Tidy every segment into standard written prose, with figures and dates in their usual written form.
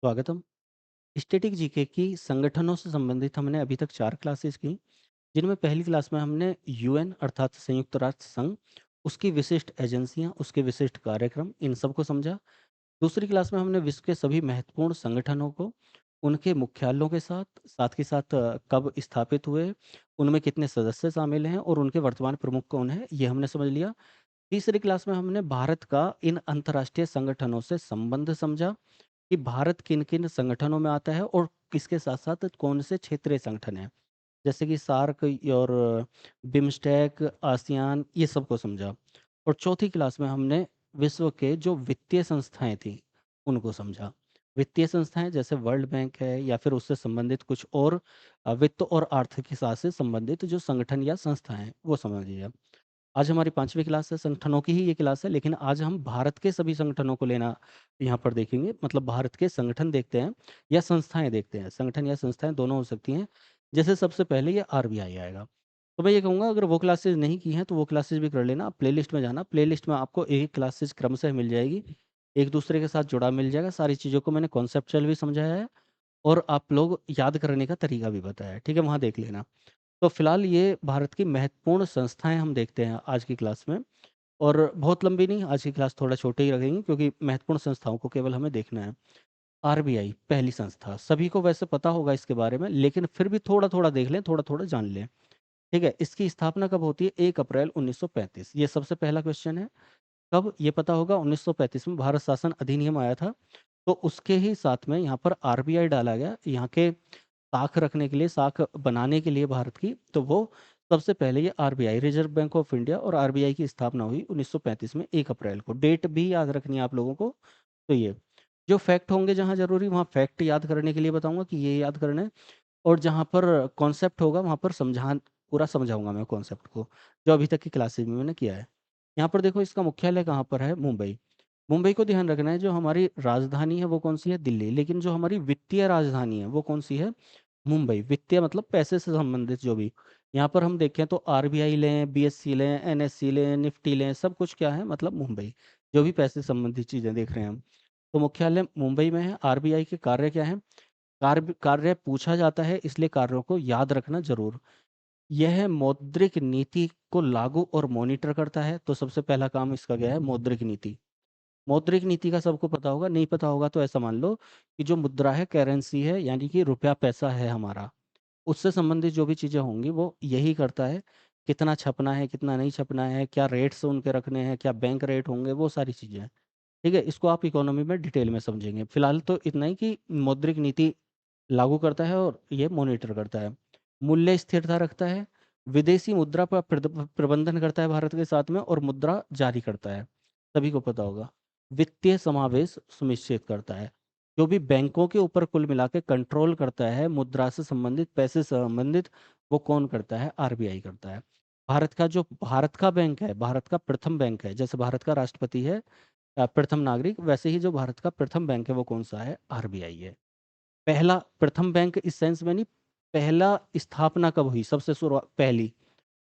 स्वागतम। Static GK की संगठनों से संबंधित हमने अभी तक 4 क्लासेस की, जिनमें पहली क्लास में हमने यूएन अर्थात संयुक्त राष्ट्र संघ, उसकी विशिष्ट एजेंसियाँ, उसके विशिष्ट कार्यक्रम, इन सबको समझा। दूसरी क्लास में हमने विश्व के सभी महत्वपूर्ण संगठनों को, उनके मुख्यालयों के साथ, साथ के साथ कब स्थापित हुए, उनमें कितने सदस्य शामिल हैं और उनके वर्तमान प्रमुख कौन हैं, ये हमने समझ लिया। तीसरी क्लास में हमने भारत का इन अंतर्राष्ट्रीय संगठनों से संबंध समझा कि भारत किन-किन संगठनों में आता है और किसके साथ-साथ कौन से क्षेत्रीय संगठन हैं। जैसे कि सार्क और बिम्स्टेक, आसियान ये सबको समझा। और चौथी क्लास में हमने विश्व के जो वित्तीय संस्थाएँ थीं, उनको समझा। वित्तीय संस्थाएँ जैसे वर्ल्ड बैंक है या फिर उससे संबंधित कुछ और वित्त और आर्थिक से संबंधित जो संगठन या संस्थाएँ हैं, वो समझ लिया। आज हमारी 5वीं क्लास है, संगठनों की ही ये क्लास है, लेकिन आज हम भारत के सभी संगठनों को लेना यहाँ पर देखेंगे। मतलब भारत के संगठन देखते हैं या संस्थाएँ देखते हैं। संगठन या संस्थाएँ दोनों हो सकती हैं। जैसे सबसे पहले ये आरबीआई आएगा। तो मैं ये कहूँगा अगर वो क्लासेस नहीं की हैं, तो वो क्लासेस भी कर लेना। प्लेलिस्ट में जाना, प्लेलिस्ट में आपको एक क्लासेस क्रमशः मिल जाएगी। एक-दूसरे के साथ जुड़ाव मिल जाएगा। सारी चीज़ों को मैंने कॉन्सेप्चुअल भी समझाया है और आप लोग याद करने का तरीका भी बताया है। ठीक है? वहाँ देख लेना। तो फिलहाल ये भारत की महत्वपूर्ण संस्थाएँ हम देखते हैं आज की क्लास में और बहुत लंबी नहीं, आज की क्लास थोड़ा छोटे ही रखेंगे क्योंकि महत्वपूर्ण संस्थाओं को केवल हमें देखना है। आरबीआई पहली संस्था, सभी को वैसे पता होगा इसके बारे में, लेकिन फिर भी थोड़ा-थोड़ा देख लें, थोड़ा-थोड़ा जान लें। ठीक है? इसकी स्थापना कब होती है? 1 अप्रैल 1935। ये सबसे पहला क्वेश्चन है। कब? ये पता होगा 1935 में भारत शासन अधिनियम आया था, तो उसके ही साथ में यहाँ पर आरबीआई डाला गया। यहाँ के साख रखने के लिए, साख बनाने के लिए भारत की, तो वो सबसे पहले ये RBI reserve bank of India और आरबीआई की स्थापना हुई 1935 में 1 अप्रैल को। डेट भी याद रखनी है आप लोगों को। तो ये, जो फैक्ट होंगे जहाँ ज़रूरी वहाँ फैक्ट याद करने के लिए बताऊँगा कि ये याद करना है और जहाँ पर कॉन्सेप्ट होगा वहाँ पर पूरा समझाऊँगा मैं कॉन्सेप्ट को, जो अभी तक की क्लासेस में मैंने किया है। यहाँ पर देखो इसका मुख्यालय कहाँ पर है? मुंबई। मुंबई को ध्यान रखना है, जो हमारी राजधानी है वो कौन-सी है? दिल्ली। लेकिन जो हमारी वित्तीय राजधानी है वो कौन-सी है? मुंबई। वित्तीय मतलब पैसे से संबंधित जो भी। यहाँ पर हम देखें तो आरबीआई लें, बीएसई लें, एनएसई लें, निफ्टी लें, सब कुछ क्या है? मतलब मुंबई। जो भी पैसे से संबंधित चीज़ें देख रहे हैं हम। तो मुख्यालय मुंबई में है। आरबीआई के कार्य क्या हैं? कार्य पूछा जाता है, इसलिए कार्यों को याद रखना ज़रूर। यह मौद्रिक नीति को लागू और मॉनिटर करता है, तो सबसे पहला काम इसका क्या है? मौद्रिक नीति। मौद्रिक नीति का सबको पता होगा, नहीं पता होगा तो ऐसा मान लो कि जो मुद्रा है, करेंसी है, यानी कि रुपया पैसा है हमारा, उससे संबंधित जो भी चीज़ें होंगी वो यही करता है। कितना छपना है, कितना नहीं छपना है, क्या रेट्स उनके रखने हैं, क्या बैंक रेट होंगे, वो सारी चीज़ें। ठीक है? इसको आप इकोनॉमी में डिटेल में समझेंगे। फिलहाल तो इतना ही कि मौद्रिक नीति लागू करता है और ये मॉनिटर करता है। मूल्य स्थिरता रखता है, विदेशी मुद्रा पर प्रबंधन करता है भारत के साथ में और मुद्रा जारी करता है, सभी को पता होगा। वित्तीय समावेश सुनिश्चित करता है, जो भी बैंकों के ऊपर कुल मिला के कंट्रोल करता है, मुद्रा से संबंधित, पैसे से संबंधित, वो कौन करता है? आरबीआई करता है। भारत का बैंक है, भारत का प्रथम बैंक है, जैसे भारत का राष्ट्रपति है प्रथम नागरिक, वैसे ही जो भारत का प्रथम बैंक है वो कौन-सा है? आरबीआई है। पहला प्रथम बैंक इस सेंस में नहीं, पहला स्थापना कब हुई? सबसे पहली,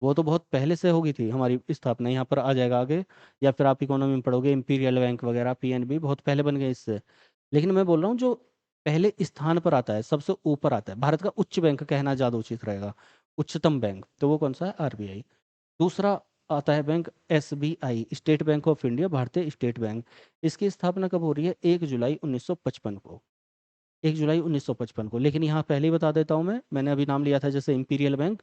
वो तो बहुत पहले से हो गई थी हमारी स्थापना, यहाँ पर आ जाएगा आगे या फिर आप इकोनॉमी में पढ़ोगे इंपीरियल बैंक वगैरह, पीएनबी बहुत पहले बन गए इससे। लेकिन मैं बोल रहा हूँ जो पहले स्थान पर आता है, सबसे ऊपर आता है, भारत का उच्च बैंक कहना ज़्यादा उचित रहेगा, उच्चतम बैंक, तो वो कौन-सा है? आरबीआई। दूसरा आता है bank SBI, state bank of India, भारतीय स्टेट बैंक। इसकी स्थापना कब हो रही है? 1 जुलाई 1955 को। 1 जुलाई 1955 को। लेकिन यहाँ पहले ही बता देता हूँ मैंने अभी नाम लिया था जैसे इंपीरियल बैंक,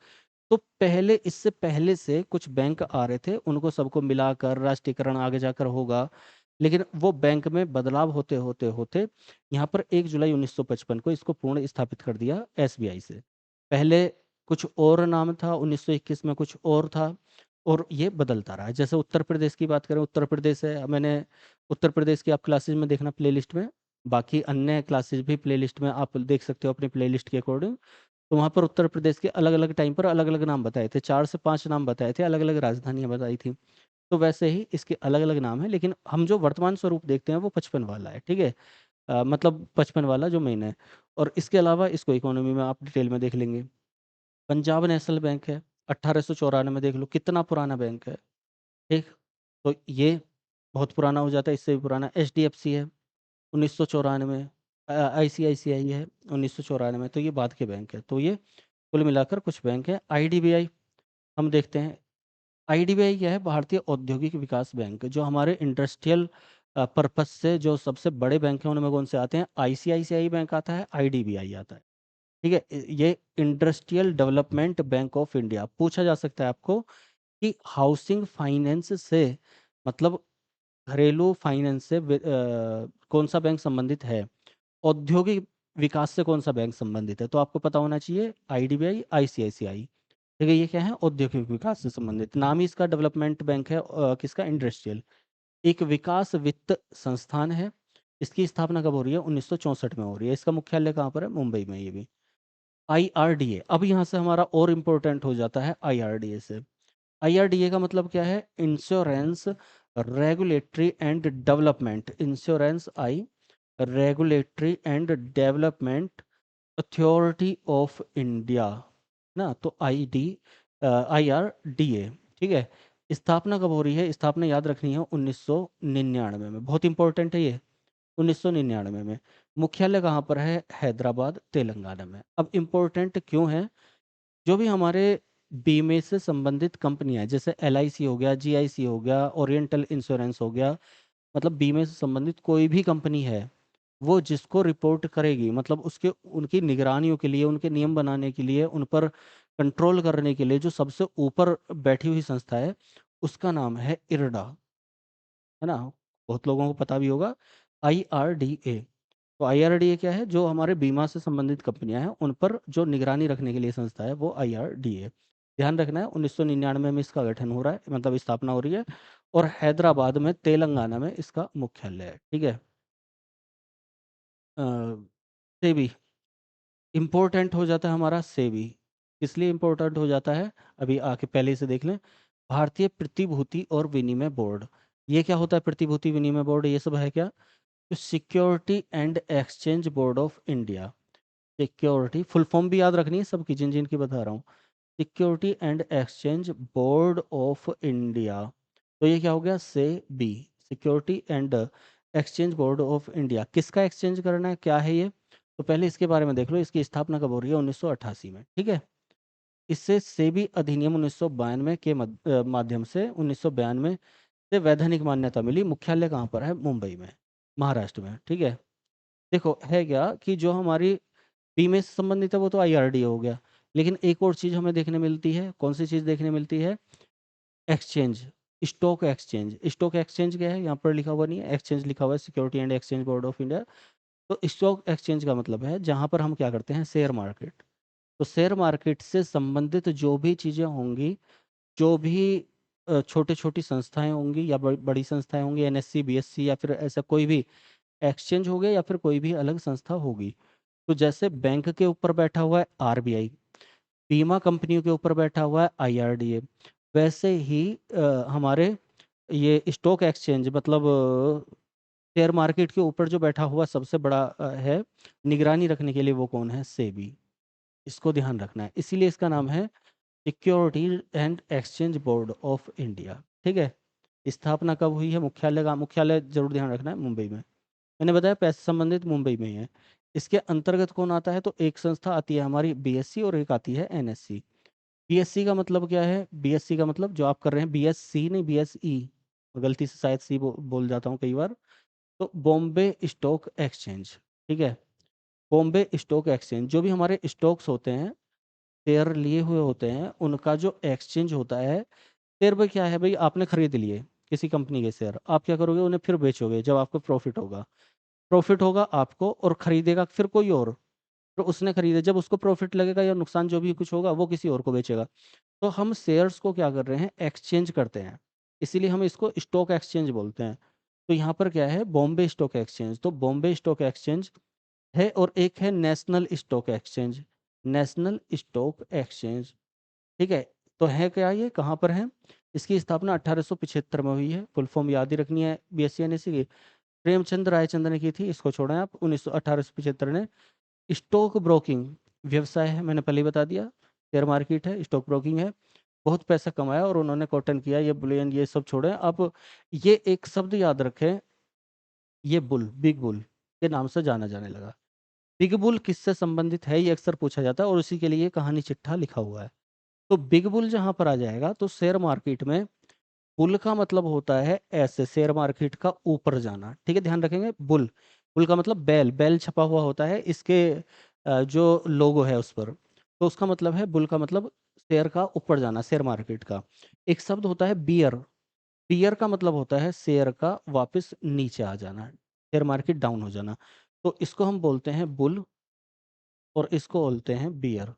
तो पहले इससे पहले से कुछ बैंक आ रहे थे, उनको सबको मिलाकर राष्ट्रीयकरण आगे जाकर होगा। लेकिन वो बैंक में बदलाव होते यहाँ पर 1 जुलाई 1955 को इसको पूर्ण स्थापित कर दिया एसबीआई से। पहले कुछ और नाम था, 1921 में कुछ और था और ये बदलता रहा है। जैसे उत्तर प्रदेश की बात करें, उत्तर प्रदेश है, मैंने उत्तर प्रदेश की आप क्लासेस में देखना प्लेलिस्ट में, बाकी अन्य क्लासेस भी प्लेलिस्ट में आप देख सकते हो अपनी प्लेलिस्ट के अकॉर्डिंग। तो वहाँ पर उत्तर प्रदेश के अलग-अलग टाइम पर अलग-अलग नाम बताए थे, 4 से 5 नाम बताए थे, अलग-अलग राजधानियाँ बताई थी। तो वैसे ही इसके अलग-अलग नाम हैं, लेकिन हम जो वर्तमान स्वरूप देखते हैं वो 55 वाला है, ठीक है? मतलब 55 वाला जो मेन है और इसके अलावा इसको इकोनॉमी में आप डिटेल में देख लेंगे। पंजाब नेशनल बैंक है, 1894 में देख लो, कितना पुराना बैंक है, ठीक? तो ये बहुत पुराना हो जाता है, इससे भी पुराना एचडीएफसी है, 1994 आईसीआईसीआई है 1994 में, तो ये बाद के बैंक है। तो ये कुल मिलाकर कुछ बैंक है। आईडीबीआई हम देखते हैं। आईडीबीआई क्या है? भारतीय औद्योगिक विकास बैंक, जो हमारे इंडस्ट्रियल पर्पस से जो सबसे बड़े बैंक हैं उनमें कौन से आते हैं? आईसीआईसीआई बैंक आता है, आईडीबीआई आता है। ठीक है, ये industrial development bank of India. पूछा जा सकता है आपको कि हाउसिंग फाइनेंस से, मतलब घरेलू फाइनेंस से कौन सा बैंक संबंधित है? औद्योगिक विकास से कौन सा बैंक संबंधित है? तो आपको पता होना चाहिए आईडीबीआई, आईसीआईसीआई। ठीक है, ये क्या है? औद्योगिक विकास से संबंधित। नाम ही इसका डेवलपमेंट बैंक है, किसका? इंडस्ट्रियल। एक विकास वित्त संस्थान है। इसकी स्थापना कब हो रही है? 1964 में हो रही है। इसका मुख्यालय कहाँ पर है? मुंबई में। ये भी आईआरडीए। अब यहाँ से हमारा और इम्पोर्टेंट हो जाता है आईआरडीए से। आईआरडीए का मतलब क्या है? Insurance regulatory and development. Insurance I regulatory and development authority of India ना। तो आईआरडीए। ठीक है। स्थापना कब हो रही है? स्थापना याद रखनी है 1999 में। बहुत इंपॉर्टेंट है ये। 1999 में। मुख्यालय कहाँ पर है? हैदराबाद, तेलंगाना में। अब इम्पोर्टेंट क्यों है? जो भी हमारे बीमे से संबंधित कंपनियां हैं, जैसे एलआईसी हो गया, जीआईसी हो गया, ओरिएंटल इंश्योरेंस हो गया, मतलब बीमे से संबंधित कोई भी कंपनी है, वो जिसको रिपोर्ट करेगी, मतलब उसके उनकी निगरानियों के लिए, उनके नियम बनाने के लिए, उन पर कंट्रोल करने के लिए जो सबसे ऊपर बैठी हुई संस्था है, उसका नाम है इरडा, है ना। बहुत लोगों को पता भी होगा, आईआरडीए। तो आईआरडीए क्या है? जो हमारे बीमा से संबंधित कंपनियां हैं उन पर जो निगरानी रखने के लिए संस्था है, वो आईआरडीए। ध्यान रखना है 1999 में इसका गठन हो रहा है, मतलब स्थापना हो रही है। और हैदराबाद में, तेलंगाना में इसका मुख्यालय है। ठीक है। सेबी इम्पोर्टेंट हो जाता है हमारा। सेबी किस लिए इम्पोर्टेंट हो जाता है? अभी आके पहले से देख लें। भारतीय प्रतिभूति और विनिमय बोर्ड। ये क्या होता है प्रतिभूति विनिमय बोर्ड? ये सब है क्या? तो security and exchange board of India. Security full form भी याद रखनी है सबकी, जिन जिन की बता रहा हूँ। Security and exchange board of India. तो ये क्या हो गया? SEBI. Security and exchange board of India. किसका एक्सचेंज करना है, क्या है ये? तो पहले इसके बारे में देख लो। इसकी स्थापना कब हो रही है? 1988 में। ठीक है। इससे सेबी अधिनियम 1992 के माध्यम से 1992 से वैधानिक मान्यता मिली। मुख्यालय कहाँ पर है? मुंबई में, महाराष्ट्र में। ठीक है। देखो है क्या कि जो हमारी बीमे से संबंधित है वो तो आईआरडी हो गया, लेकिन एक और चीज हमें देखने मिलती है। कौन सी चीज देखने मिलती है? Exchange, stock exchange. Stock exchange क्या है? यहाँ पर लिखा हुआ नहीं है, एक्सचेंज लिखा हुआ है, security and exchange board of India. तो स्टॉक एक्सचेंज का मतलब है जहाँ पर हम क्या करते हैं? Share market. तो शेयर मार्केट से संबंधित जो भी चीज़ें होंगी, जो भी छोटी छोटी संस्थाएं होंगी या बड़ी संस्थाएं होंगी, एनएससी, बीएससी, या फिर ऐसा कोई भी एक्सचेंज हो गया, या फिर कोई भी अलग संस्था होगी। तो जैसे बैंक के ऊपर बैठा हुआ है आरबीआई, बीमा कंपनियों के ऊपर बैठा हुआ है आईआरडीए, वैसे ही हमारे ये स्टॉक एक्सचेंज, मतलब शेयर मार्केट के ऊपर जो बैठा हुआ सबसे बड़ा है निगरानी रखने के लिए, वो कौन है? सेबी। इसको ध्यान रखना है, इसीलिए इसका नाम है security and exchange board of India. ठीक है। स्थापना कब हुई है? मुख्यालय का, मुख्यालय जरूर ध्यान रखना है, मुंबई में। मैंने बताया पैसे संबंधित मुंबई में ही है। इसके अंतर्गत कौन आता है? तो एक संस्था आती है हमारी बीएससी, और एक आती है एनएससी। बीएससी का मतलब क्या है? बीएससी का मतलब जो आप कर रहे हैं, बीएससी नहीं, बीएसई। गलती से शायद सी बोल जाता हूँ कई बार। तो बॉम्बे स्टॉक एक्सचेंज। ठीक है। बॉम्बे स्टॉक एक्सचेंज, जो भी हमारे स्टॉक्स होते हैं, शेयर लिए हुए होते हैं, उनका जो एक्सचेंज होता है। शेयर भाई क्या है? भाई आपने खरीद लिए किसी कंपनी के शेयर, आप क्या करोगे? उन्हें फिर बेचोगे जब आपको प्रॉफिट होगा। प्रॉफिट होगा आपको, और खरीदेगा फिर कोई और। तो उसने खरीदे, जब उसको प्रॉफिट लगेगा या नुकसान जो भी कुछ होगा, वो किसी और को बेचेगा। तो हम शेयर्स को क्या कर रहे हैं? एक्सचेंज करते हैं। इसीलिए हम इसको स्टॉक एक्सचेंज बोलते हैं। तो यहाँ पर क्या है? Bombay stock exchange. तो बॉम्बे स्टॉक एक्सचेंज है, और एक है national stock exchange. National stock exchange. ठीक है। तो है क्या? ये कहाँ पर है? इसकी स्थापना 1875 में हुई है। फुल फॉर्म याद ही रखनी है बीएससी एनएससी की। प्रेमचंद रायचंद ने की थी, इसको छोड़ें आप। 1875 ने। स्टॉक ब्रोकिंग व्यवसाय है, मैंने पहले ही बता दिया। शेयर मार्केट है, स्टॉक ब्रोकिंग है। बहुत पैसा कमाया, और उन्होंने कॉटन किया, ये बुलियन, ये सब छोड़ें आप। ये एक शब्द याद रखें, ये बुल, बिग बुल। के नाम से जाना जाने लगा। बिग बुल किससे संबंधित है, ये अक्सर पूछा जाता है और उसी के लिए कहानी चिट्ठा लिखा हुआ है। तो बिग बुल जहां पर आ जाएगा तो शेयर मार्केट में बुल का मतलब होता है ऐसे शेयर मार्केट का ऊपर जाना। ठीक है, ध्यान रखेंगे। बुल, बुल का मतलब बैल, बैल छपा हुआ होता है इसके जो लोगो है उस पर। तो उसका मतलब है, बुल का मतलब शेयर का ऊपर जाना, शेयर मार्केट का। एक शब्द होता है बियर, बियर का मतलब होता है शेयर का वापस नीचे आ जाना, शेयर मार्केट डाउन हो जाना। तो इसको हम बोलते हैं बुल और इसको बोलते हैं बियर।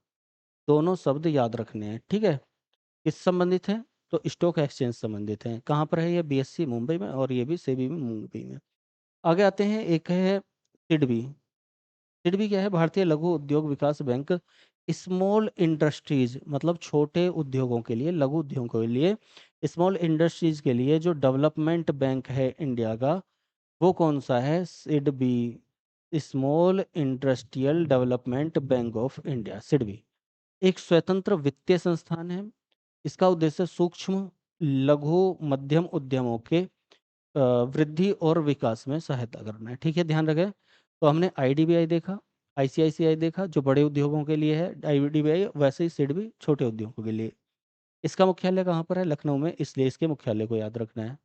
दोनों शब्द याद रखने हैं, ठीक है। किस संबंधित है, तो स्टॉक एक्सचेंज संबंधित है। कहाँ पर है ये, बीएससी मुंबई में और ये भी सेबी में मुंबई में। आगे आते हैं, एक है सिडबी। सिडबी क्या है, भारतीय लघु उद्योग विकास बैंक। स्मॉल इंडस्ट्रीज मतलब छोटे उद्योगों के लिए, लघु उद्योगों के लिए, स्मॉल इंडस्ट्रीज के लिए जो डेवलपमेंट बैंक है इंडिया का, वो कौन सा है, SIDBI, small industrial development bank of India, SIDBI. एक स्वतंत्र वित्तीय संस्थान है। इसका उद्देश्य सूक्ष्म लघु मध्यम उद्यमों के वृद्धि और विकास में सहायता करना है। ठीक है, ध्यान रखें। तो हमने आईडीबीआई देखा, आईसीआईसीआई देखा जो बड़े उद्योगों के लिए है, आईडीबीआई, वैसे ही सिडबी छोटे उद्योगों के लिए। इसका मुख्यालय कहाँ पर है, लखनऊ में, इसलिए इसके मुख्यालय को याद रखना है।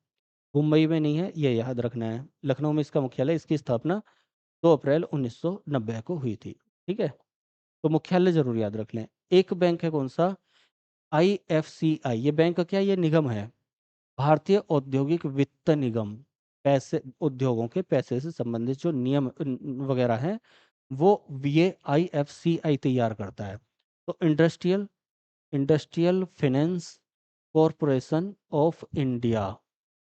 मुंबई में नहीं है, ये याद रखना है, लखनऊ में इसका मुख्यालय। इसकी स्थापना 2 अप्रैल 1990 को हुई थी। ठीक है, तो मुख्यालय जरूर याद रख लें। एक बैंक है कौन सा, आईएफसीआई। ये बैंक का क्या, ये निगम है, भारतीय औद्योगिक वित्त निगम। पैसे, उद्योगों के पैसे से संबंधित जो नियम वगैरह हैं, वो ये आईएफसीआई तैयार करता है। तो industrial industrial finance corporation of India,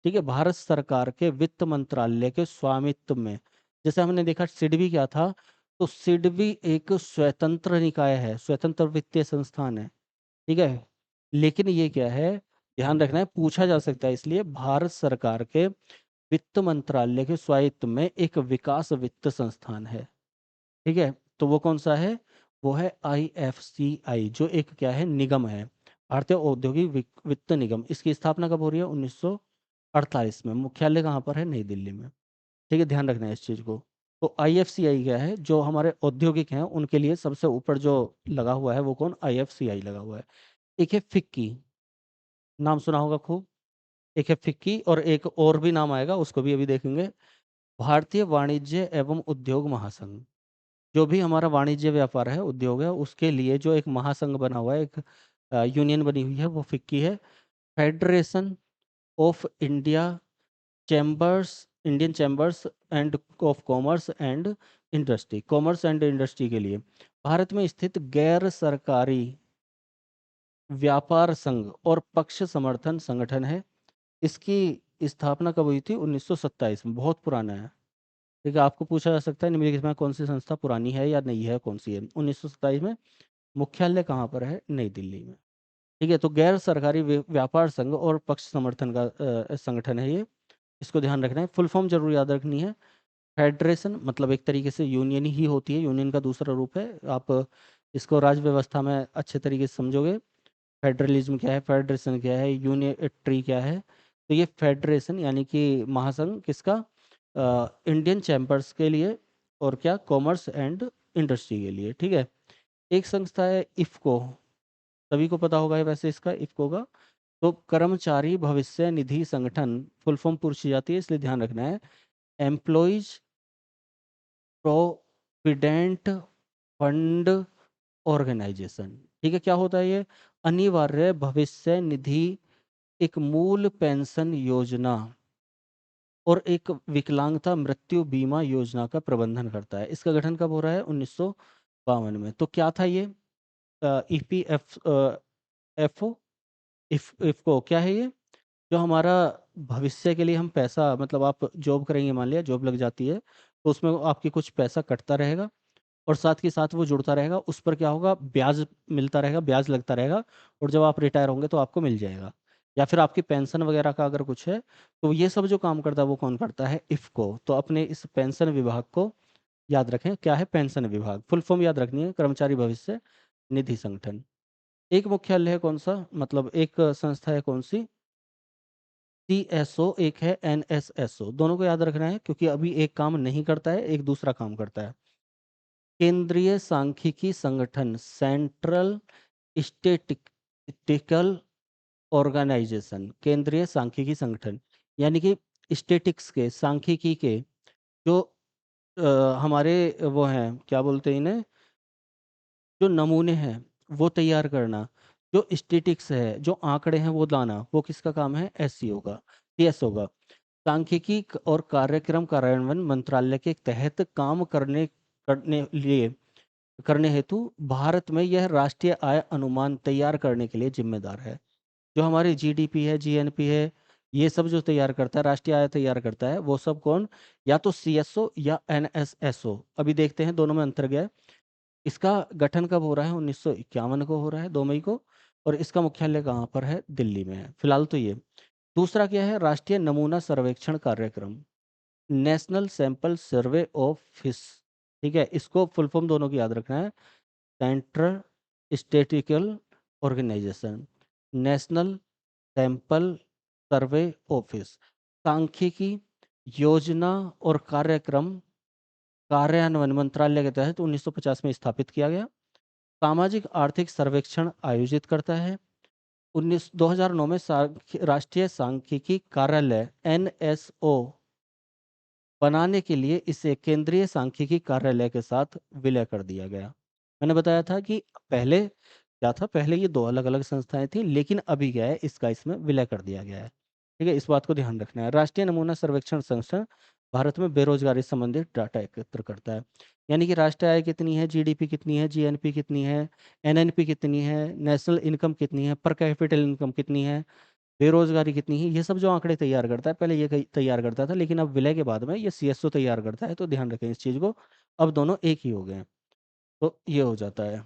ठीक है, भारत सरकार के वित्त मंत्रालय के स्वामित्व में। जैसे हमने देखा सिडबी क्या था, तो सिडबी एक स्वतंत्र निकाय है, स्वतंत्र वित्तीय संस्थान है। ठीक है, लेकिन ये क्या है, ध्यान रखना है, पूछा जा सकता है, इसलिए भारत सरकार के वित्त मंत्रालय के स्वायत्त में एक विकास वित्त संस्थान है। ठीक है, तो वो कौन सा है, वो है आईएफसीआई, जो एक क्या है, निगम है, भारतीय औद्योगिक वित्त निगम। इसकी स्थापना कब हो रही है, 1948 में। मुख्यालय कहाँ पर है, नई दिल्ली में। ठीक है, ध्यान रखना है इस चीज को। तो आईएफसीआई क्या है, जो हमारे औद्योगिक हैं उनके लिए सबसे ऊपर जो लगा हुआ है वो कौन, आईएफसीआई लगा हुआ है। एक है फिक्की, नाम सुना होगा खूब। एक है फिक्की और एक और भी नाम आएगा, उसको भी अभी देखेंगे। भारतीय वाणिज्य एवं उद्योग महासंघ। जो भी हमारा वाणिज्य व्यापार है, उद्योग है, उसके लिए जो एक महासंघ बना हुआ है, एक यूनियन बनी हुई है, वो फिक्की है। Federation of India chambers, Indian chambers end of commerce and industry, commerce and industry के लिए भारत में स्थित गैर सरकारी व्यापार संघ और पक्ष समर्थन संगठन है। इसकी स्थापना कब हुई थी, 1927 में, बहुत पुराना है। ठीक है, आपको पूछा जा सकता है निम्नलिखित में कौन सी संस्था पुरानी है या नहीं है, कौन सी है, 1927 में। मुख्यालय कहाँ पर है, नई दिल्ली में। ठीक है, तो गैर सरकारी व्यापार संघ और पक्ष समर्थन का संगठन है ये। इसको ध्यान रखना है, फुल फॉर्म जरूर याद रखनी है। फेडरेशन मतलब एक तरीके से यूनियन ही होती है, यूनियन का दूसरा रूप है। आप इसको राज्य व्यवस्था में अच्छे तरीके से समझोगे। फेडरलिज्म क्या है, फेडरेशन क्या है, यूनिट्री क्या है। तो ये फेडरेशन यानी कि महासंघ किसका, इंडियन चैम्बर्स के लिए, और क्या, कॉमर्स एंड इंडस्ट्री के लिए। ठीक है, एक संस्था है इफको, सभी को पता होगा है वैसे इसका, इफको का। तो कर्मचारी भविष्य निधि संगठन, फुल फॉर्म पूछी जाती है इसलिए ध्यान रखना है। Employees provident fund organisation. ठीक है, क्या होता है ये, अनिवार्य भविष्य निधि, एक मूल पेंशन योजना और एक विकलांगता मृत्यु बीमा योजना का प्रबंधन करता है। इसका गठन कब हो रहा है, 1952 में। तो क्या था ये, ईपीएफ एफओ, इफको क्या है ये, जो हमारा भविष्य के लिए हम पैसा, मतलब आप जॉब करेंगे, मान लिया जॉब लग जाती है, तो उसमें आपकी कुछ पैसा कटता रहेगा और साथ के साथ वो जुड़ता रहेगा, उस पर क्या होगा, ब्याज मिलता रहेगा, ब्याज लगता रहेगा, और जब आप रिटायर होंगे तो आपको मिल जाएगा। या फिर आपकी पेंशन वगैरह का अगर कुछ है, तो ये सब जो काम करता है वो कौन करता है, इफको। तो अपने इस पेंशन विभाग को याद रखें, क्या है, पेंशन विभाग। फुल फॉर्म याद रखनी है, कर्मचारी भविष्य निधि संगठन। एक मुख्यालय है कौन सा, मतलब एक संस्था है कौन सी, CSO एक है NSSO, दोनों को याद रखना है क्योंकि अभी एक काम नहीं करता है, एक दूसरा काम करता है। केंद्रीय सांख्यिकी संगठन, सेंट्रल स्टेटिस्टिकल ऑर्गेनाइजेशन, केंद्रीय सांख्यिकी संगठन, यानी कि स्टेटिक्स के, सांख्यिकी के जो हमारे वो हैं, क्या बोलते हैं इन्हें, जो नमूने हैं वो तैयार करना, जो स्टेटिक्स है, जो आंकड़े हैं वो लाना, वो किसका काम है? SCO का, CS होगा। सांख्यिकी और कार्यक्रम कार्यान्वयन मंत्रालय के तहत काम करने हेतु भारत में यह राष्ट्रीय आय अनुमान तैयार करने के लिए जिम्मेदार है। जो हमारी GDP है, GNP है, ये सब जो तैयार करता है, राष्ट्रीय आय तैयार करता है, वो सब कौन? या तो CSO या NSSO। अभी देखते हैं दोनों में अंतर क्या है। इसका गठन कब हो रहा है? 1951 को हो रहा है, 2 मई को। और इसका मुख्यालय कहाँ पर है? दिल्ली में है फिलहाल तो ये। दूसरा क्या है? राष्ट्रीय नमूना सर्वेक्षण कार्यक्रम, नेशनल सैंपल सर्वे ऑफिस। ठीक है, इसको फुल फॉर्म दोनों की याद रखना है। Central statistical organisation, national sample survey office. सांख्यिकी योजना और कार्यक्रम कार्यान्वयन मंत्रालय के तहत 1950 में स्थापित किया गया। सामाजिक आर्थिक सर्वेक्षण आयोजित करता है। 2009 में राष्ट्रीय सांख्यिकी कार्यालय NSO बनाने के लिए इसे केंद्रीय सांख्यिकी कार्यालय के साथ विलय कर दिया गया। मैंने बताया था कि पहले क्या था, पहले ये 2 अलग अलग संस्थाएं थी, लेकिन अभी क्या है, इसका इसमें विलय कर दिया गया है। ठीक है, इस बात को ध्यान रखना है। राष्ट्रीय नमूना सर्वेक्षण संस्था भारत में बेरोजगारी संबंधित डाटा एकत्र करता है, यानी कि राष्ट्रीय आय कितनी है, GDP कितनी है, GNP कितनी है, NNP कितनी है, नेशनल इनकम कितनी है, पर कैपिटल इनकम कितनी है, बेरोजगारी कितनी है, ये सब जो आंकड़े तैयार करता है, पहले ये तैयार करता था, लेकिन अब विलय के बाद में ये CSO तैयार करता है। तो ध्यान रखें इस चीज को, अब दोनों एक ही हो गए हैं। तो ये हो जाता है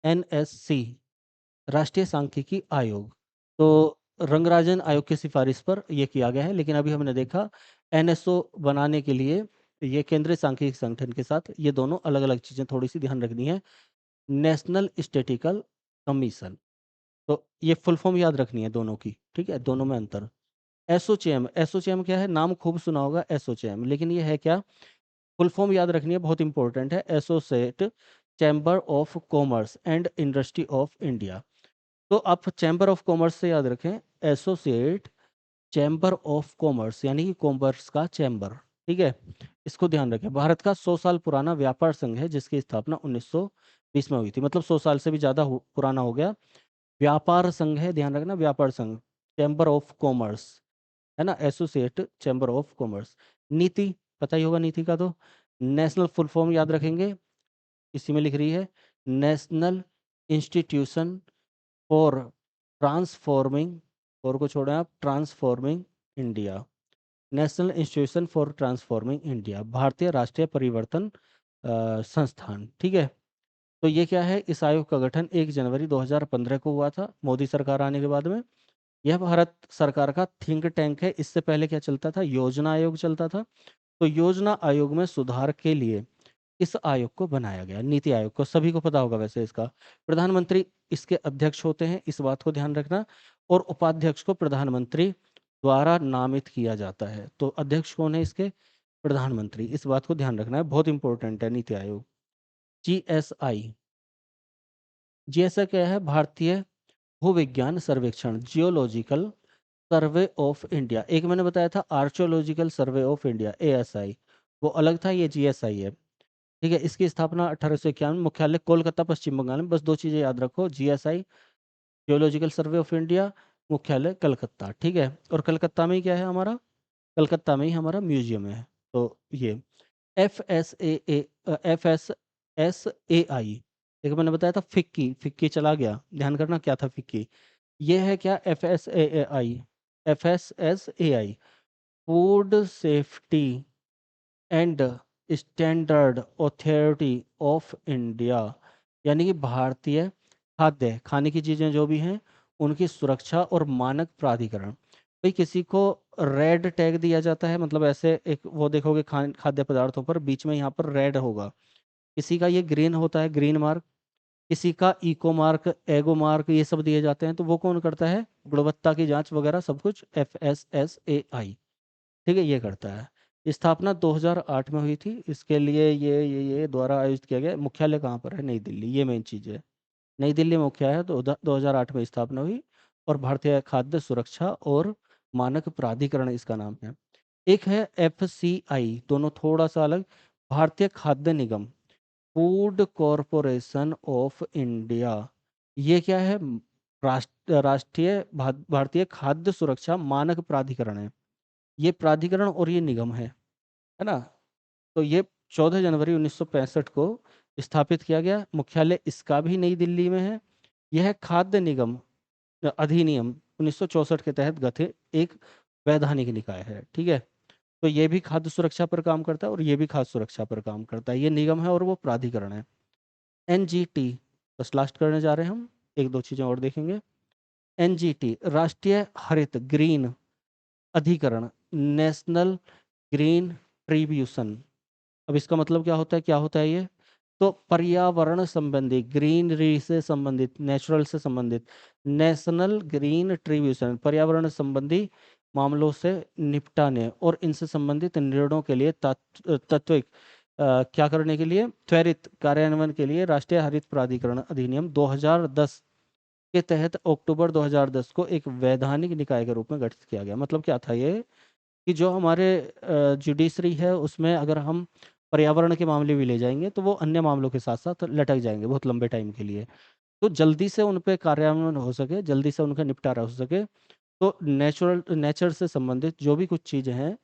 NSC, राष्ट्रीय सांख्यिकी आयोग। तो रंगराजन आयोग की सिफारिश पर यह किया गया है, लेकिन अभी हमने देखा NSO बनाने के लिए ये केंद्रीय सांख्यिकी संगठन के साथ ये दोनों अलग अलग चीजें थोड़ी सी ध्यान रखनी है। नेशनल स्टेटिकल कमीशन, तो ये फुल फॉर्म याद रखनी है दोनों की। ठीक है, दोनों में अंतर। एसोचैम, एसोचैम क्या है? नाम खूब सुना होगा एसोचैम, लेकिन ये है क्या? फुल फॉर्म याद रखनी है, बहुत इंपॉर्टेंट है। Associate chamber of commerce and industry of India. तो आप चैम्बर ऑफ कॉमर्स से याद रखें, एसोसिएट चैम्बर ऑफ कॉमर्स, यानी कि कॉमर्स का चैम्बर। ठीक है, इसको ध्यान रखें। भारत का 100 साल पुराना व्यापार संघ है, जिसकी स्थापना 1920 में हुई थी, मतलब 100 साल से भी ज्यादा पुराना हो गया। व्यापार संघ है, ध्यान रखना, व्यापार संघ, चैम्बर ऑफ कॉमर्स, है ना, एसोसिएट चैम्बर ऑफ कॉमर्स। नीति पता ही होगा, नीति का तो नेशनल फुल फॉर्म याद रखेंगे, इसी में लिख रही है, नेशनल इंस्टीट्यूशन फॉर ट्रांसफॉर्मिंग, और को छोड़ें आप, transforming India, national institution for transforming India, भारतीय राष्ट्रीय परिवर्तन संस्थान। ठीक है, तो ये क्या है? इस आयोग का गठन 1 जनवरी 2015 को हुआ था, मोदी सरकार आने के बाद में। यह भारत सरकार का थिंक टैंक है। इससे पहले क्या चलता था? योजना आयोग चलता था। तो योजना आयोग में सुधार के लिए इस आयोग को बनाया गया, नीति आयोग को, सभी को पता होगा वैसे इसका। प्रधानमंत्री इसके अध्यक्ष होते हैं, इस बात को ध्यान रखना। और उपाध्यक्ष को प्रधानमंत्री द्वारा नामित किया जाता है। तो अध्यक्ष कौन है इसके? प्रधानमंत्री, इस बात को ध्यान रखना है, बहुत इंपॉर्टेंट है नीति आयोग। GSI, GSI क्या है? भारतीय भूविज्ञान सर्वेक्षण, जियोलॉजिकल सर्वे ऑफ इंडिया। एक मैंने बताया था archaeological survey of India, ASI, वो अलग था, ये GSI है। ठीक है, इसकी स्थापना 1851, मुख्यालय कोलकाता पश्चिम बंगाल में। बस 2 चीजें याद रखो, GSI geological survey of India, मुख्यालय कलकत्ता। ठीक है, और कलकत्ता में ही क्या है हमारा? कलकत्ता में ही हमारा म्यूजियम है। तो ये FSSAI, एक मैंने बताया था फिक्की, फिक्की चला गया, ध्यान करना क्या था फिक्की। ये है क्या? FSSAI, FSSAI food safety and standard authority of India, यानी कि भारतीय खाद्य, खाने की चीज़ें जो भी हैं उनकी सुरक्षा और मानक प्राधिकरण। भाई किसी को रेड टैग दिया जाता है, मतलब ऐसे एक वो देखोगे खाद्य पदार्थों पर बीच में यहाँ पर रेड होगा, किसी का ये ग्रीन होता है, ग्रीन मार्क, किसी का इको मार्क, एगो मार्क, ये सब दिए जाते हैं, तो वो कौन करता है? गुणवत्ता की जांच वगैरह सब कुछ FSSAI, ठीक है, ये करता है। स्थापना 2008 में हुई थी। इसके लिए ये द्वारा आयोजित किया गया। मुख्यालय कहाँ पर है? नई दिल्ली, ये मेन चीज़ है। नई दिल्ली में मुख्यालय है, तो 2008 में स्थापना हुई। और भारतीय खाद्य सुरक्षा और मानक प्राधिकरण इसका नाम है। एक है FCI, दोनों थोड़ा सा अलग। भारतीय खाद्य निगम, फूड कॉरपोरेशन ऑफ इंडिया। ये क्या है? राष्ट्रीय भारतीय खाद्य सुरक्षा मानक प्राधिकरण है। ये प्राधिकरण और ये निगम है ना। तो ये 14 जनवरी 1965 को स्थापित किया गया। मुख्यालय इसका भी नई दिल्ली में है। यह खाद्य निगम अधिनियम 1964 के तहत गठित एक वैधानिक निकाय है, ठीक है। तो ये भी खाद्य सुरक्षा पर काम करता है और ये भी खाद्य सुरक्षा पर काम करता है। ये निगम है और वो प्राधिकरण है। NGT, बस लास्ट करने जा रहे हैं हम, एक दो चीजें और देखेंगे। NGT, राष्ट्रीय हरित ग्रीन अधिकरण, नेशनल ग्रीन ट्रिब्यूशन। अब इसका मतलब क्या होता है? क्या होता है ये? तो पर्यावरण संबंधी, ग्रीनरी से संबंधित, नेचुरल से संबंधित, नेशनल ग्रीन ट्रिब्यूशन, पर्यावरण संबंधी मामलों से निपटाने और इनसे संबंधित निर्णयों के लिए तात्विक क्या करने के लिए, त्वरित कार्यान्वयन के लिए राष्ट्रीय हरित प्राधिकरण अधिनियम 2010 के तहत अक्टूबर 2010 को एक वैधानिक निकाय के रूप में गठित किया गया। मतलब क्या था ये? कि जो हमारे जुडिशरी है उसमें अगर हम पर्यावरण के मामले भी ले जाएंगे तो वो अन्य मामलों के साथ साथ लटक जाएंगे बहुत लंबे टाइम के लिए। तो जल्दी से उन पे कार्यान्वयन हो सके, जल्दी से उनका निपटारा हो सके, तो नेचर से संबंधित जो भी कुछ चीज़ें हैं,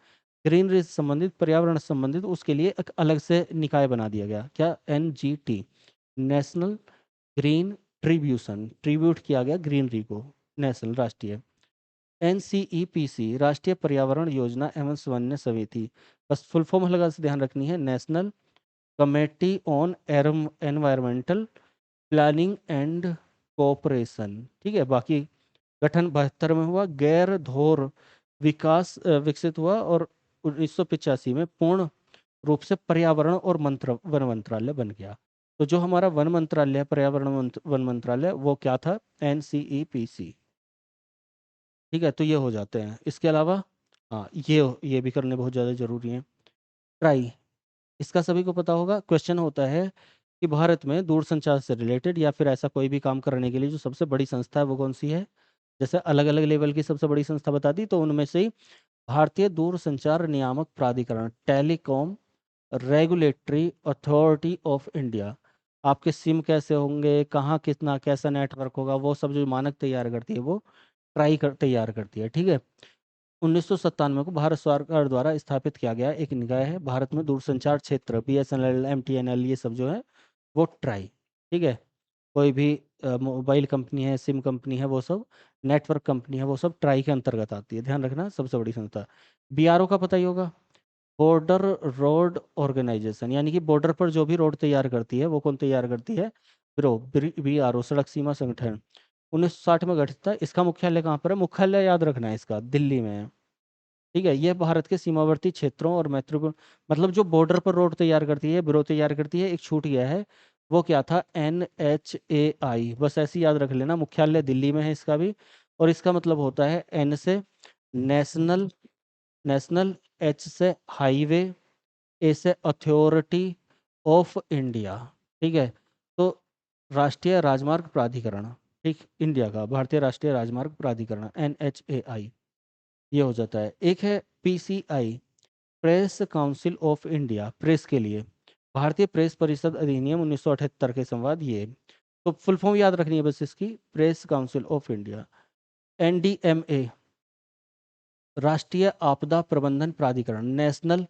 ग्रीनरी से संबंधित, पर्यावरण से संबंधित, उसके लिए एक अलग से निकाय बना दिया गया। क्या? NGT, नेशनल ग्रीन ट्रिब्यूशन, ट्रिब्यूट किया गया ग्रीनरी को, नेशनल, राष्ट्रीय। NCEPC, राष्ट्रीय पर्यावरण योजना एवं समन्वय समिति, बस फुल फॉर्म लगा से ध्यान रखनी है, national committee on environmental planning and cooperation, ठीक है। बाकी गठन 72 में हुआ। गैर धोर विकास विकसित हुआ और 1985 में पूर्ण रूप से पर्यावरण और वन मंत्रालय बन गया। तो जो हमारा वन मंत्रालय है, पर्यावरण वन मंत्रालय, वो क्या था? NCEPC, ठीक है। तो ये हो जाते हैं। इसके अलावा हाँ, ये भी करने बहुत ज़्यादा जरूरी है। ट्राई, इसका सभी को पता होगा। क्वेश्चन होता है कि भारत में दूरसंचार से रिलेटेड या फिर ऐसा कोई भी काम करने के लिए जो सबसे बड़ी संस्था है वो कौन सी है? जैसे अलग अलग लेवल की सबसे बड़ी संस्था बता दी, तो उनमें से ही भारतीय दूरसंचार नियामक प्राधिकरण, telecom regulatory authority of India. आपके सिम कैसे होंगे, कहाँ कितना कैसा नेटवर्क होगा, वो सब जो मानक तैयार करती है वो तैयार करती है, ठीक है। 1997 को भारत सरकार द्वारा स्थापित किया गया एक निकाय है भारत में दूरसंचार क्षेत्र, BSNL, MTNL, ये सब जो है वो ट्राई, ठीक है। कोई भी मोबाइल कंपनी है, सिम कंपनी है, वो सब नेटवर्क कंपनी है, वो सब ट्राई के अंतर्गत आती है। ध्यान रखना, सबसे बड़ी संस्था। BRO का पता ही होगा, बॉर्डर रोड ऑर्गेनाइजेशन, यानी कि बॉर्डर पर जो भी रोड तैयार करती है वो कौन तैयार करती है? BRO, सड़क सीमा संगठन। 1960 में गठित था। इसका मुख्यालय कहाँ पर है? मुख्यालय याद रखना है इसका, दिल्ली में है, ठीक है। यह भारत के सीमावर्ती क्षेत्रों और महत्वपूर्ण, मतलब जो बॉर्डर पर रोड तैयार करती है, ब्यूरो तैयार करती है, एक छूट गया है, वो क्या था? NHAI, बस ऐसे ही याद रख लेना। मुख्यालय दिल्ली में है इसका भी। और इसका मतलब होता है N से नेशनल, नेशनल, H से हाईवे, A से अथॉरिटी ऑफ इंडिया, ठीक है। तो राष्ट्रीय राजमार्ग प्राधिकरण, ठीक, इंडिया का भारतीय राष्ट्रीय राजमार्ग प्राधिकरण, NHAI, ये हो जाता है। एक है PCI, press council of India, press के लिए, भारतीय प्रेस परिषद अधिनियम 1978 के संवाद, ये। तो फुल फॉर्म याद रखनी है बस इसकी, press council of India. NDMA, राष्ट्रीय आपदा प्रबंधन प्राधिकरण, नेशनल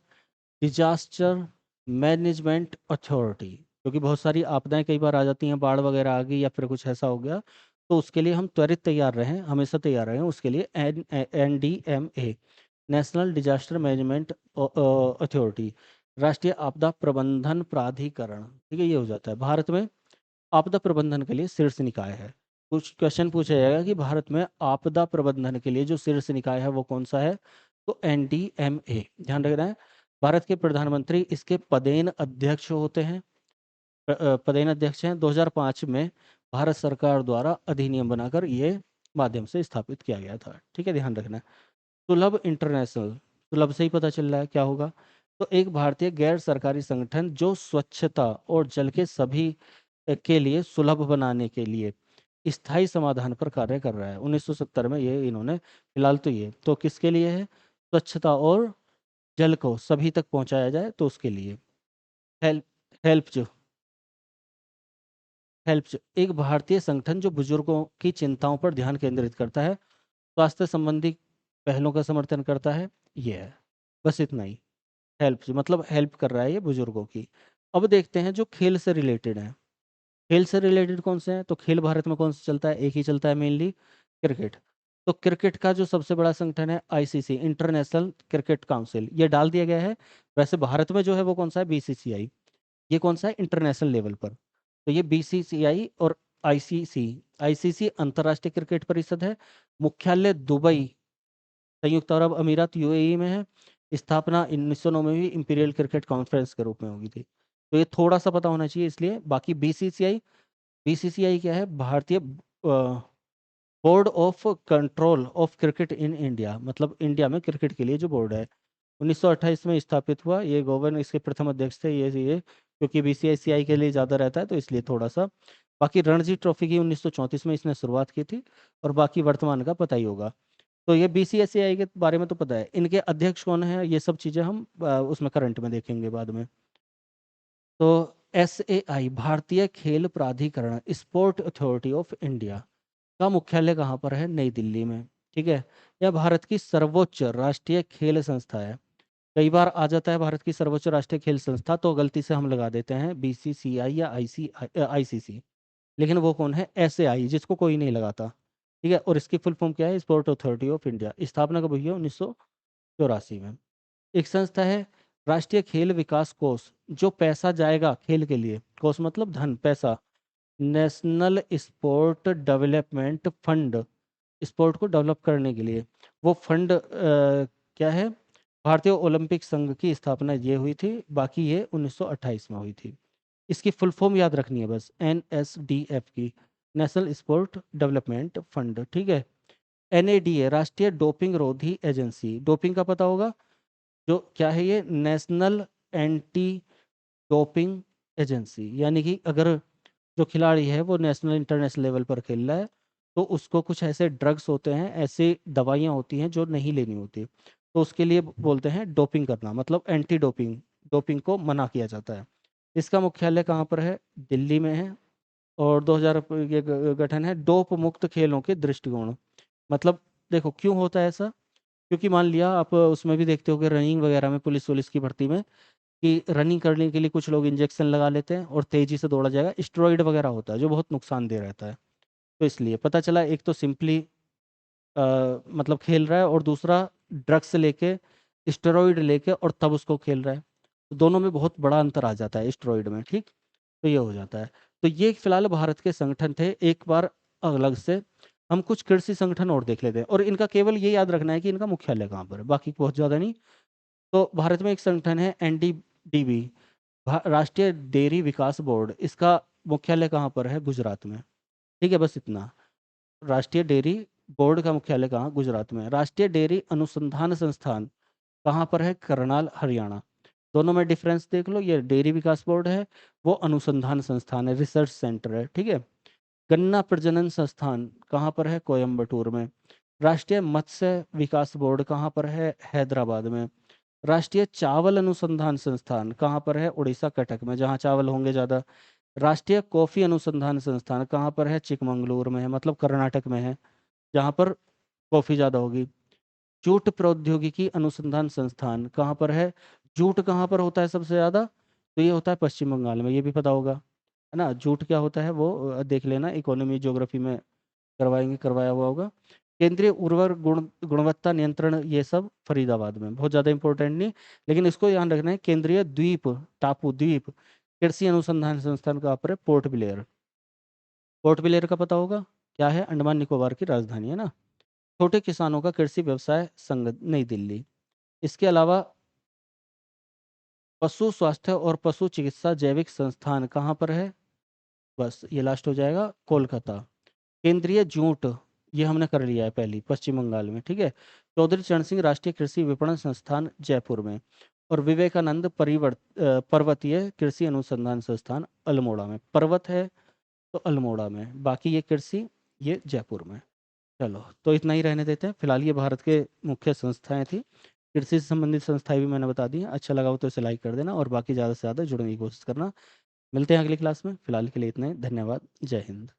डिजास्टर मैनेजमेंट अथॉरिटी, क्योंकि बहुत सारी आपदाएं कई बार आ जाती हैं, बाढ़ वगैरह आ गई या फिर कुछ ऐसा हो गया, तो उसके लिए हम त्वरित तैयार रहें, हमेशा तैयार रहें, उसके लिए NDMA, national disaster management authority, राष्ट्रीय आपदा प्रबंधन प्राधिकरण, ठीक है। ये हो जाता है। भारत में आपदा प्रबंधन के लिए शीर्ष निकाय है। कुछ क्वेश्चन पूछा जाएगा कि भारत में आपदा प्रबंधन के लिए जो शीर्ष निकाय है वो कौन सा है? तो NDMA, ध्यान रखना है। भारत के प्रधानमंत्री इसके पदेन अध्यक्ष होते हैं। पदेन अध्यक्ष हैं। 2005 में भारत सरकार द्वारा अधिनियम बनाकर ये माध्यम से स्थापित किया गया था। ठीक है, ध्यान रखना। सुलभ इंटरनेशनल, सुलभ से ही पता चल रहा है क्या होगा। तो एक भारतीय गैर सरकारी संगठन जो स्वच्छता और जल के सभी के लिए सुलभ बनाने के लिए स्थायी समाधान पर कार्य कर रहा है। 1970 में ये इन्होंने, फिलहाल तो ये तो किसके लिए है, स्वच्छता और जल को सभी तक पहुंचाया जाए तो उसके लिए। हेल्प हेल्प जो हेल्प जो एक भारतीय संगठन जो बुजुर्गों की चिंताओं पर ध्यान केंद्रित करता है, स्वास्थ्य संबंधी पहलों का समर्थन करता है, ये है। बस इतना ही। हेल्प मतलब हेल्प कर रहा है ये बुजुर्गों की। अब देखते हैं जो खेल से रिलेटेड है। खेल से रिलेटेड कौन से हैं, तो खेल भारत में कौन सा चलता है, एक ही चलता है मेनली, क्रिकेट। तो क्रिकेट का जो सबसे बड़ा संगठन है आईसीसी, इंटरनेशनल क्रिकेट काउंसिल, ये डाल दिया गया है। वैसे भारत में जो है वो कौन सा है, बीसीसीआई। ये कौन सा है, इंटरनेशनल लेवल पर। तो ये बीसीसीआई और आईसीसी। आईसीसी अंतर्राष्ट्रीय क्रिकेट परिषद है, मुख्यालय दुबई, संयुक्त अरब अमीरात, यूएई में है। स्थापना 1909 में भी इंपीरियल क्रिकेट कॉन्फ्रेंस के रूप में हुई थी। तो ये थोड़ा सा पता होना चाहिए इसलिए। बाकी बीसीसीआई, बीसीसीआई क्या है, भारतीय board of control of cricket in India, मतलब इंडिया में क्रिकेट के लिए जो बोर्ड है। 1928 में स्थापित हुआ। ये गवर्नर इसके प्रथम अध्यक्ष थे, ये क्योंकि बीसीसीआई के लिए ज़्यादा रहता है तो इसलिए थोड़ा सा। बाकी रणजी ट्रॉफी की 1934 में इसने शुरुआत की थी। और बाकी वर्तमान का पता ही होगा। तो ये बीसीसीआई के बारे में तो पता है, इनके अध्यक्ष कौन है, ये सब चीज़ें हम उसमें करंट में देखेंगे बाद में। तो एसएआई, भारतीय खेल प्राधिकरण, स्पोर्ट अथॉरिटी ऑफ इंडिया का मुख्यालय कहाँ पर है, नई दिल्ली में। ठीक है। यह भारत की सर्वोच्च राष्ट्रीय खेल संस्था है। कई बार आ जाता है भारत की सर्वोच्च राष्ट्रीय खेल संस्था, तो गलती से हम लगा देते हैं बीसीसीआई या आईसीसी। लेकिन वो कौन है, एसएआई, जिसको कोई नहीं लगाता। ठीक है। और इसकी फुल फॉर्म क्या है, स्पोर्ट अथॉरिटी ऑफ इंडिया। स्थापना कब हुई है, 1984 में। एक संस्था है राष्ट्रीय खेल विकास कोष, जो पैसा जाएगा खेल के लिए, कोष मतलब धन, पैसा, national sport development fund, sport को डेवलप करने के लिए वो फंड क्या है, भारतीय ओलंपिक संघ की स्थापना ये हुई थी। बाकी ये 1928 में हुई थी। इसकी फुल फॉर्म याद रखनी है बस, एनएसडीएफ की, नेशनल स्पोर्ट डेवलपमेंट फंड। ठीक है। एनएडीए, राष्ट्रीय डोपिंग रोधी एजेंसी, डोपिंग का पता होगा, जो क्या है ये, नेशनल एंटी डोपिंग एजेंसी। यानी कि अगर जो खिलाड़ी है वो नेशनल इंटरनेशनल लेवल पर खेल रहा है, तो उसको कुछ ऐसे ड्रग्स होते हैं, ऐसी दवाइयाँ होती हैं जो नहीं लेनी होती, तो उसके लिए बोलते हैं डोपिंग करना, मतलब एंटी डोपिंग, डोपिंग को मना किया जाता है। इसका मुख्यालय कहाँ पर है, दिल्ली में है। और 2000 ये गठन है डोप मुक्त खेलों के दृष्टिकोण। मतलब देखो क्यों होता है ऐसा, क्योंकि मान लिया आप उसमें भी देखते हो कि रनिंग वगैरह में, पुलिस वुलिस की भर्ती में, कि रनिंग करने के लिए कुछ लोग इंजेक्शन लगा लेते हैं और तेजी से दौड़ा जाएगा, स्टेरॉइड वगैरह होता है जो बहुत नुकसानदेह रहता है। तो इसलिए पता चला, एक तो सिंपली मतलब खेल रहा है, और दूसरा ड्रग्स लेके, स्टेरॉइड लेके और तब उसको खेल रहा है। तो दोनों में बहुत बड़ा अंतर आ जाता है स्टेरॉइड में। ठीक। तो ये हो जाता है। तो ये फिलहाल भारत के संगठन थे। एक बार अलग से हम कुछ कृषि संगठन और देख लेते हैं, और इनका केवल ये याद रखना है कि इनका मुख्यालय कहाँ पर है, बाकी बहुत ज़्यादा नहीं। तो भारत में एक संगठन है एनडीडीबी, राष्ट्रीय डेयरी विकास बोर्ड। इसका मुख्यालय कहाँ पर है, गुजरात में। ठीक है, बस इतना। राष्ट्रीय डेयरी बोर्ड का मुख्यालय कहाँ, गुजरात में। राष्ट्रीय डेयरी अनुसंधान संस्थान कहाँ पर है, करनाल, हरियाणा। दोनों में डिफरेंस देख लो, ये डेयरी विकास बोर्ड है, वो अनुसंधान संस्थान है, रिसर्च सेंटर है। ठीक है। गन्ना प्रजनन संस्थान कहाँ पर है, कोयम्बटूर में। राष्ट्रीय मत्स्य विकास बोर्ड कहाँ पर है, हैदराबाद में। राष्ट्रीय चावल अनुसंधान संस्थान कहाँ पर है, उड़ीसा, कटक में, जहाँ चावल होंगे ज़्यादा। राष्ट्रीय कॉफी अनुसंधान संस्थान कहाँ पर है, चिकमंगलूर में है, मतलब कर्नाटक में है, जहाँ पर कॉफी ज़्यादा होगी। जूट प्रौद्योगिकी अनुसंधान संस्थान कहाँ पर है, जूट कहाँ पर होता है सबसे ज़्यादा, तो ये होता है पश्चिम बंगाल में, ये भी पता होगा, है ना। जूट क्या होता है वो देख लेना, इकोनॉमी ज्योग्राफी में करवाएंगे, करवाया हुआ होगा। केंद्रीय उर्वर गुणवत्ता नियंत्रण, ये सब फरीदाबाद में, बहुत ज़्यादा इंपॉर्टेंट नहीं। लेकिन इसको ध्यान रखना है, केंद्रीय द्वीप, टापू द्वीप कृषि अनुसंधान संस्थान कहाँ पर है, पोर्ट ब्लेयर। पोर्ट ब्लेयर का पता होगा, क्या है, अंडमान निकोबार की राजधानी है ना। छोटे किसानों का कृषि व्यवसाय संघ, नई दिल्ली। इसके अलावा पशु स्वास्थ्य और पशु चिकित्सा जैविक संस्थान कहाँ पर है? बस ये लास्ट हो जाएगा, कोलकाता। केंद्रीय जूट, ये हमने कर लिया है पहली, पश्चिम बंगाल में, ठीक है। चौधरी चरण सिंह राष्ट्रीय कृषि विपणन संस्थान जयपुर में। और विवेकानंद पर्वतीय कृषि अनुसंधान संस्थान अल्मोड़ा में। पर्वत है तो अल्मोड़ा में, बाकी ये कृषि, ये जयपुर में। चलो तो इतना ही रहने देते हैं फिलहाल। ये भारत के मुख्य संस्थाएं थी, कृषि से संबंधित संस्थाएं भी मैंने बता दी हैं। अच्छा लगा हो तो इसे लाइक कर देना और बाकी ज़्यादा से ज़्यादा जुड़ने की कोशिश करना। मिलते हैं अगली क्लास में, फिलहाल के लिए इतना ही। धन्यवाद। जय हिंद।